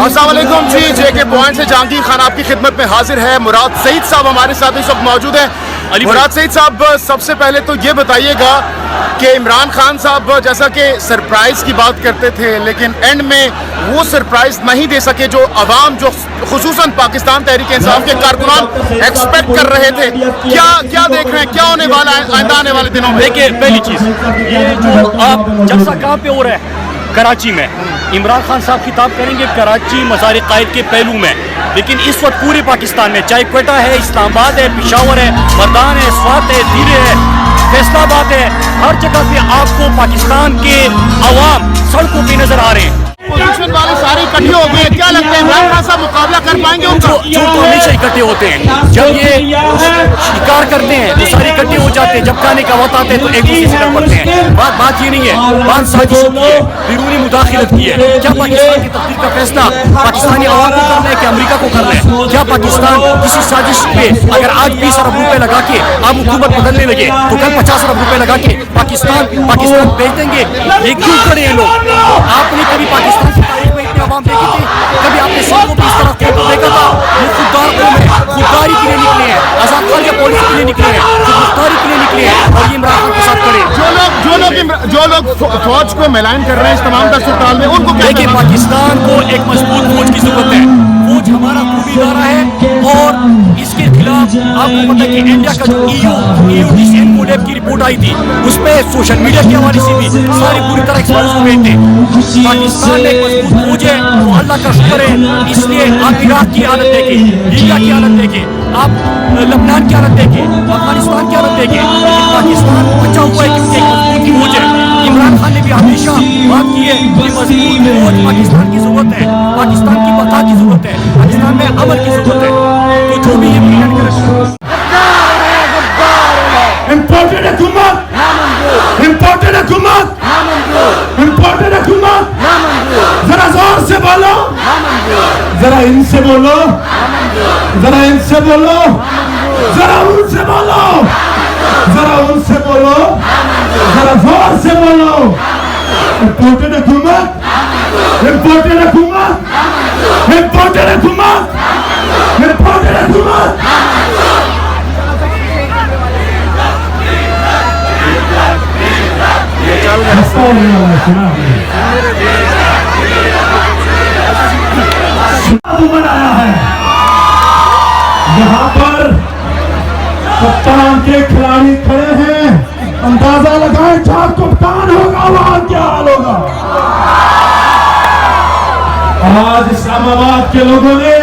अस्सलाम वालेकुम जी, जेके पॉइंट से जहांगीर खान आपकी खिदमत में हाजिर है। मुराद सईद साहब हमारे साथ इस वक्त मौजूद हैं। मुराद सईद साहब, सबसे पहले तो ये बताइएगा कि इमरान खान साहब जैसा कि सरप्राइज की बात करते थे, लेकिन एंड में वो सरप्राइज नहीं दे सके जो अवाम, जो खुसूसन पाकिस्तान तहरीक इंसाफ के कारकुनान एक्सपेक्ट कर रहे थे। क्या देख रहे हैं, क्या होने वाला है आइंदा आने वाले दिनों में? देखिए, पहली चीज ये जो आप जलसा कहाँ पे हो रहा है, कराची में। इमरान खान साहब खिताब करेंगे कराची मज़ार कायद के पहलू में, लेकिन इस वक्त पूरे पाकिस्तान में, चाहे क्वेटा है, इस्लामाबाद है, पेशावर है, मर्दान है, स्वात है, धीरे है, फैसलाबाद है, हर जगह पे आपको पाकिस्तान के अवाम सड़कों पे नजर आ रहे हैं। पोजीशन वाले सारे इकट्ठे हो गए, क्या लगता है इमरान खान साहब मुकाबला कर पाएंगे उनका? जो तो हमेशा इकट्ठे होते हैं, जब ये शिकार करते हैं तो सारे इकट्ठे हो जाते हैं, जब खाने का वक्त आता है तो एक दूसरे से लड़ पड़ते हैं। बात ये नहीं है, बात साजिश की है, बिरूनी मुदाखिलत की है। क्या पाकिस्तान की तकदीर का फैसला पाकिस्तानी अवाम को करना है कि अमेरिका को करना है? क्या पाकिस्तान किसी साजिश पे अगर आज 20 अरब रुपए लगा के आप हुकूमत बदलने लगे तो कल 50 अरब रुपए लगा के पाकिस्तान भेज देंगे? ये क्यों करे ये लोग? आपने कभी पाकिस्तान की तारीख में इतने अवाम देखी थी? कभी आपने सिखों को इस तरह फोटो देखा था? ये खुददार कौम है, खुददारी के लिए निकले हैं, आजाद खान के पुलिस के लिए निकले हैं, खुददारी के लिए निकले हैं, और ये इमरान खान के साथ खड़े। जो लोग फौज को मिलान कर रहे हैं इस तमाम सूरत में, उनको देखिए, पाकिस्तान को एक मजबूत फौज की जरूरत है। फौज हमारा खूबी इदारा है, और इसके खिलाफ आपको पता है कि इंडिया का जो EU की रिपोर्ट आई थी, उसमें सोशल मीडिया के हवाले से भी सारी पूरी तरह एक्सपोज हो गए थे। पाकिस्तान में एक मजबूत फौज है, तो अल्लाह का शुक्र है। इसलिए आप इराक की हालत देखें, लीबिया की हालत देखें, आप लबनान की हालत देखें, अफगानिस्तान की हालत देखें, लेकिन पाकिस्तान बचा हुआ है क्योंकि एक मजबूत फौज है। इमरान खान ने भी हमेशा बात की है कि मजबूत फौज पाकिस्तान की जरूरत है, पाकिस्तान की बका की जरूरत है, पाकिस्तान में अमन की जरूरत है। तो जो भी ये प्लान करे, इम्पोर्टेड हुकूमत, इम्पोर्टेड हुकूमत, इम्पोर्टेड हुकूमत, जरा जोर से बोलो, जरा इनसे बोलो, जरा इनसे बोलो, जरा उनसे बोलो, जरा उनसे बोलो, जरा जोर से बोलो। इम्पोर्टेड हुकूमत, इम्पोर्टेड हुकूमत, इम्पोर्टेड हुकूमत, इम्पोर्टेड हुकूमत। बनाया है यहाँ पर कप्तान के खिलाड़ी खड़े हैं, अंदाजा लगाएं जहाँ कप्तान होगा वहां क्या हाल होगा। आज इस्लामाबाद के लोगों ने